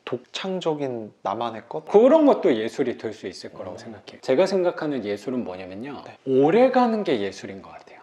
독창적인 나만의 것? 그런 것도 예술이 될 수 있을 거라고 생각해요. 제가 생각하는 예술은 뭐냐면요, 오래 가는 게 예술인 것 같아요.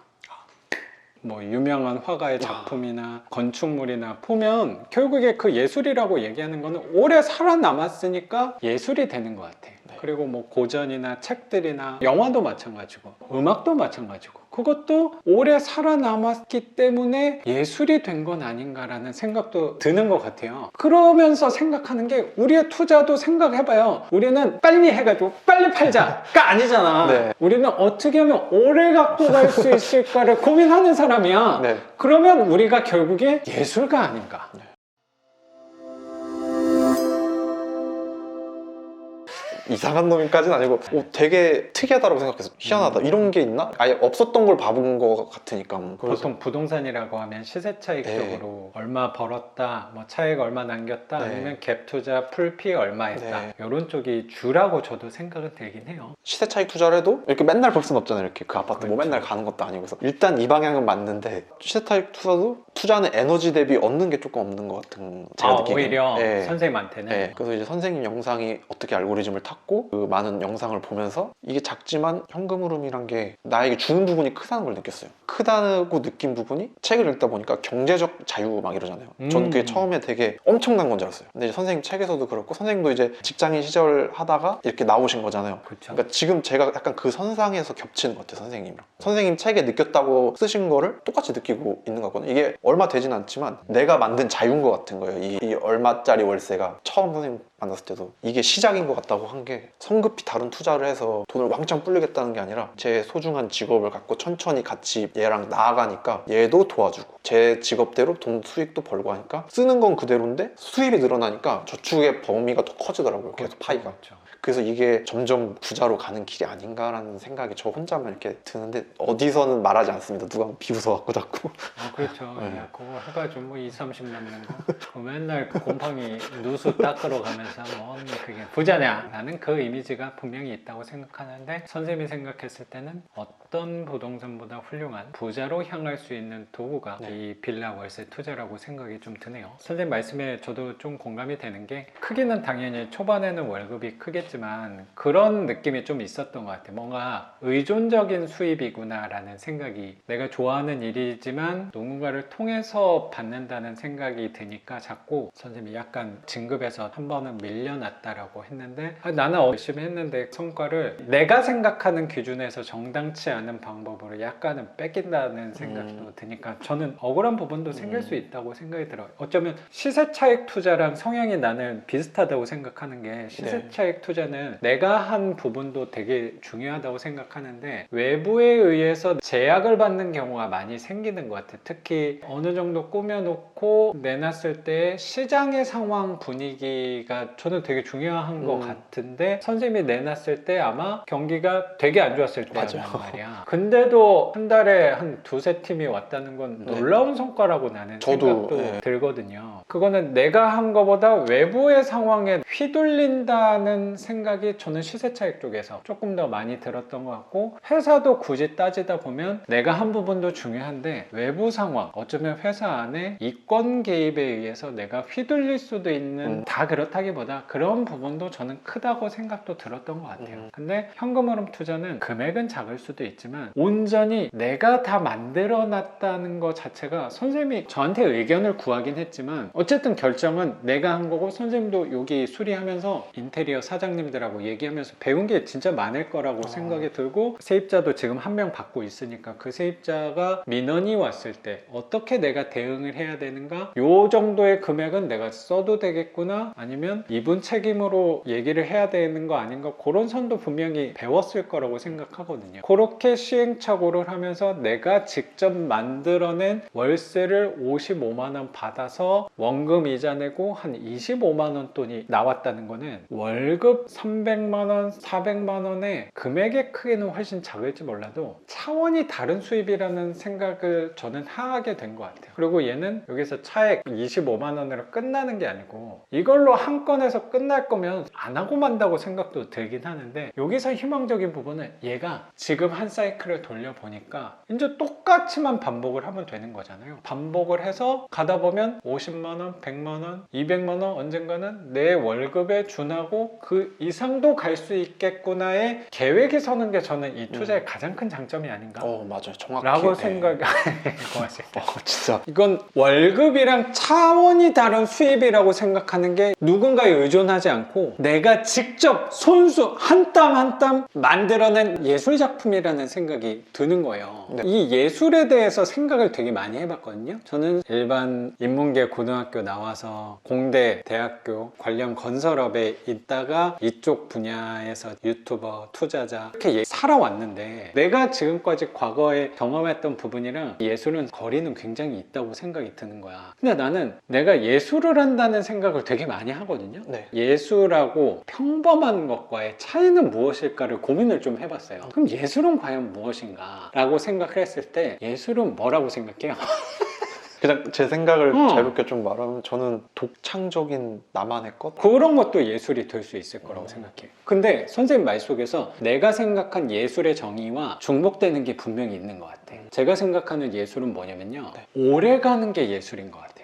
뭐 유명한 화가의 작품이나 건축물이나 보면 결국에 그 예술이라고 얘기하는 거는 오래 살아남았으니까 예술이 되는 것 같아요. 그리고 뭐 고전이나 책들이나 영화도 마찬가지고 음악도 마찬가지고 그것도 오래 살아남았기 때문에 예술이 된 건 아닌가라는 생각도 드는 것 같아요. 그러면서 생각하는 게 우리의 투자도 생각해봐요. 우리는 빨리 해가지고 빨리 팔자가 아니잖아. 네. 우리는 어떻게 하면 오래 갖고 갈 수 있을까를 고민하는 사람이야. 네. 그러면 우리가 결국에 예술가 아닌가. 이상한 놈까지는 아니고 되게 특이하다고 생각해서 희한하다. 이런 게 있나? 아예 없었던 걸 봐본 것 같으니까. 보통 부동산이라고 하면 시세 차익적으로 얼마 벌었다, 뭐 차익 얼마 남겼다, 아니면 갭 투자, 풀피 얼마 했다, 이런 쪽이 주라고 저도 생각은 들긴 해요. 시세 차익 투자를 해도 이렇게 맨날 볼 수는 없잖아요. 이렇게 그 아파트 뭐 맨날 가는 것도 아니고. 그래서 일단 이 방향은 맞는데 시세 차익 투자도 투자하는 에너지 대비 얻는 게 조금 없는 것 같은 제가 느끼기에는. 오히려 선생님한테는. 그래서 이제 선생님 영상이 어떻게 알고리즘을 탔고 그 많은 영상을 보면서 이게 작지만 현금 흐름이란 게 나에게 주는 부분이 크다는 걸 느꼈어요. 크다고 느낀 부분이 책을 읽다 보니까 경제적 자유 막 이러잖아요. 저는 그게 처음에 되게 엄청난 건 줄 알았어요. 근데 이제 선생님 책에서도 그렇고 선생님도 이제 직장인 시절 하다가 이렇게 나오신 거잖아요. 그러니까 지금 제가 약간 그 선상에서 겹치는 것 같아요. 선생님이랑. 선생님 책에 느꼈다고 쓰신 거를 똑같이 느끼고 있는 거거든요. 이게 얼마 되진 않지만 내가 만든 자유인 것 같은 거예요. 이 얼마짜리 월세가 처음 선생님 만났을 때도 이게 시작인 것 같다고 한 게 성급히 다른 투자를 해서 돈을 왕창 불리겠다는 게 아니라 제 소중한 직업을 갖고 천천히 같이 얘랑 나아가니까 얘도 도와주고 제 직업대로 돈 수익도 벌고 하니까 쓰는 건 그대로인데 수입이 늘어나니까 저축의 범위가 더 커지더라고요. 계속 파이가. 그렇죠. 그래서 이게 점점 부자로 가는 길이 아닌가라는 생각이 저 혼자만 이렇게 드는데 어디서는 말하지 않습니다. 누가 비웃어갖고 자꾸. 그렇죠. 야, 그거 해가지고 뭐 20, 30 남는 거. 맨날 그 곰팡이 누수 닦으러 가면서 뭐 그게 부자냐? 나는 그 이미지가 분명히 있다고 생각하는데 선생님이 생각했을 때는 어떤 부동산보다 훌륭한 부자로 향할 수 있는 도구가 이 빌라 월세 투자라고 생각이 좀 드네요. 선생님 말씀에 저도 좀 공감이 되는 게 크기는 당연히 초반에는 월급이 크겠지만 그런 느낌이 좀 있었던 것 같아요. 뭔가 의존적인 수입이구나 라는 생각이 내가 좋아하는 일이지만 누군가를 통해서 받는다는 생각이 드니까 자꾸 선생님이 약간 진급에서 한 번은 밀려났다라고 했는데 나는 열심히 했는데 성과를 내가 생각하는 기준에서 정당치 않은 방법으로 약간은 뺏긴다는 생각도 드니까 저는 억울한 부분도 생길 수 있다고 생각이 들어요. 어쩌면 시세 차익 투자랑 성향이 나는 비슷하다고 생각하는 게 시세 차익 투자는 내가 한 부분도 되게 중요하다고 생각하는데 외부에 의해서 제약을 받는 경우가 많이 생기는 것 같아요. 특히 어느 정도 꾸며놓고 내놨을 때 시장의 상황 분위기가 저는 되게 중요한 것 같은데 선생님이 내놨을 때 아마 경기가 되게 안 좋았을 때란 말이야. 근데도 한 달에 한 두세 팀이 왔다는 건 놀라운 성과라고 나는 생각도 들거든요. 그거는 내가 한 거보다 외부의 상황에 휘둘린다는 생각이 저는 시세차익 쪽에서 조금 더 많이 들었던 것 같고 회사도 굳이 따지다 보면 내가 한 부분도 중요한데 외부 상황 어쩌면 회사 안에 이권 개입에 의해서 내가 휘둘릴 수도 있는 다 그렇다기보다 그런 부분도 저는 크다고 생각도 들었던 것 같아요. 근데 현금 흐름 투자는 금액은 작을 수도 있지만 온전히 내가 다 만들어 놨다는 것 자체가 선생님이 저한테 의견을 구하긴 했지만 어쨌든 결정은 내가 한 거고 선생님도 여기 수리하면서 인테리어 사장님들하고 얘기하면서 배운 게 진짜 많을 거라고 생각이 들고 세입자도 지금 한 명 받고 있으니까 그 세입자가 민원이 왔을 때 어떻게 내가 대응을 해야 되는가 요 정도의 금액은 내가 써도 되겠구나 아니면 이분 책임으로 얘기를 해야 되는 거 아닌가 그런 선도 분명히 배웠을 거라고 생각하거든요. 그렇게 시행착오를 하면서 내가 직접 만들어낸 월세를 55만 원 받아서 원금 이자 내고 한 25만 원 돈이 나왔다는 거는 월급 300만 원, 400만 원의 금액의 크기는 훨씬 작을지 몰라도 차원이 다른 수입이라는 생각을 저는 하게 된 것 같아요. 그리고 얘는 여기서 차액 25만 원으로 끝나는 게 아니고 이걸로 한 건에서 끝날 거면 안 하고 만다 한다고 생각도 들긴 하는데, 여기서 희망적인 부분은 얘가 지금 한 사이클을 돌려보니까 이제 똑같이만 반복을 하면 되는 거잖아요. 반복을 해서 가다 보면 50만원, 100만원, 200만원 언젠가는 내 월급에 준하고 그 이상도 갈 수 있겠구나의 계획이 서는 게 저는 이 투자의 가장 큰 장점이 아닌가 맞아요. 정확히. 라고 예. 생각이 고맙습니다. 진짜. 이건 월급이랑 차원이 다른 수입이라고 생각하는 게 누군가에 의존하지 않고 내가 직접 손수 한 땀 한 땀 만들어낸 예술작품이라는 생각이 드는 거예요. 네. 이 예술에 대해서 생각을 되게 많이 해봤거든요. 저는 일반 인문계 고등학교 나와서 공대, 대학교 관련 건설업에 있다가 이쪽 분야에서 유튜버, 투자자 이렇게 살아왔는데, 내가 지금까지 과거에 경험했던 부분이랑 예술은 거리는 굉장히 있다고 생각이 드는 거야. 근데 나는 내가 예술을 한다는 생각을 되게 많이 하거든요. 네. 예술하고 평범한 것과의 차이는 무엇일까를 고민을 좀 해봤어요. 그럼 예술은 과연 무엇인가 라고 생각을 했을 때, 예술은 뭐라고 생각해요? 그냥 제 생각을 자유롭게 좀 말하면 저는 독창적인 나만의 것? 그런 것도 예술이 될 수 있을 거라고 생각해요. 근데 선생님 말 속에서 내가 생각한 예술의 정의와 중복되는 게 분명히 있는 것 같아요. 제가 생각하는 예술은 뭐냐면요, 오래 가는 게 예술인 것 같아요.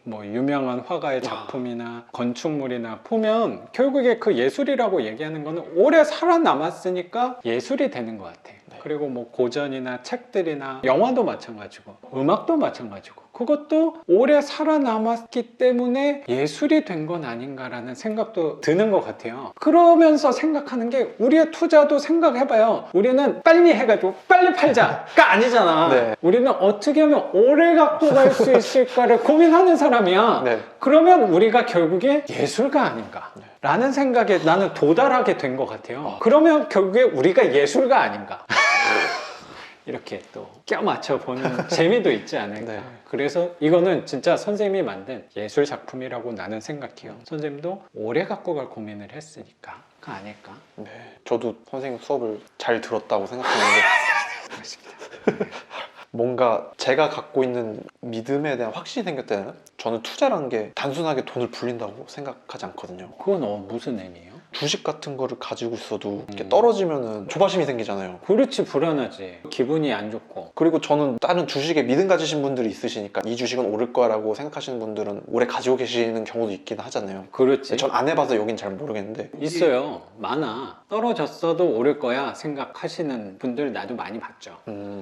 뭐 유명한 화가의 작품이나 건축물이나 보면 결국에 그 예술이라고 얘기하는 거는 오래 살아남았으니까 예술이 되는 것 같아요. 그리고 뭐 고전이나 책들이나 영화도 마찬가지고 음악도 마찬가지고 그것도 오래 살아남았기 때문에 예술이 된 건 아닌가라는 생각도 드는 것 같아요. 그러면서 생각하는 게, 우리의 투자도 생각해봐요. 우리는 빨리 해가지고 빨리 팔자가 아니잖아. 네. 우리는 어떻게 하면 오래 갖고 갈 수 있을까를 고민하는 사람이야. 네. 그러면 우리가 결국에 예술가 아닌가 라는 생각에 나는 도달하게 된 것 같아요. 그러면 결국에 우리가 예술가 아닌가 이렇게 또 껴맞춰 보는 재미도 있지 않을까. 네. 그래서 이거는 진짜 선생님이 만든 예술 작품이라고 나는 생각해요. 선생님도 오래 갖고 갈 고민을 했으니까 그 아닐까. 네. 저도 선생님 수업을 잘 들었다고 생각하는데 그렇습니다. 뭔가 제가 갖고 있는 믿음에 대한 확신이 생겼을 때는 저는 투자라는 게 단순하게 돈을 불린다고 생각하지 않거든요. 그건 무슨 의미예요? 주식 같은 거를 가지고 있어도 이렇게 떨어지면은 조바심이 생기잖아요. 그렇지, 불안하지. 기분이 안 좋고. 그리고 저는 다른 주식에 믿음 가지신 분들이 있으시니까 이 주식은 오를 거라고 생각하시는 분들은 오래 가지고 계시는 경우도 있긴 하잖아요. 그렇지. 전 안 해봐서 여긴 잘 모르겠는데 있어요. 많아. 떨어졌어도 오를 거야 생각하시는 분들 나도 많이 봤죠.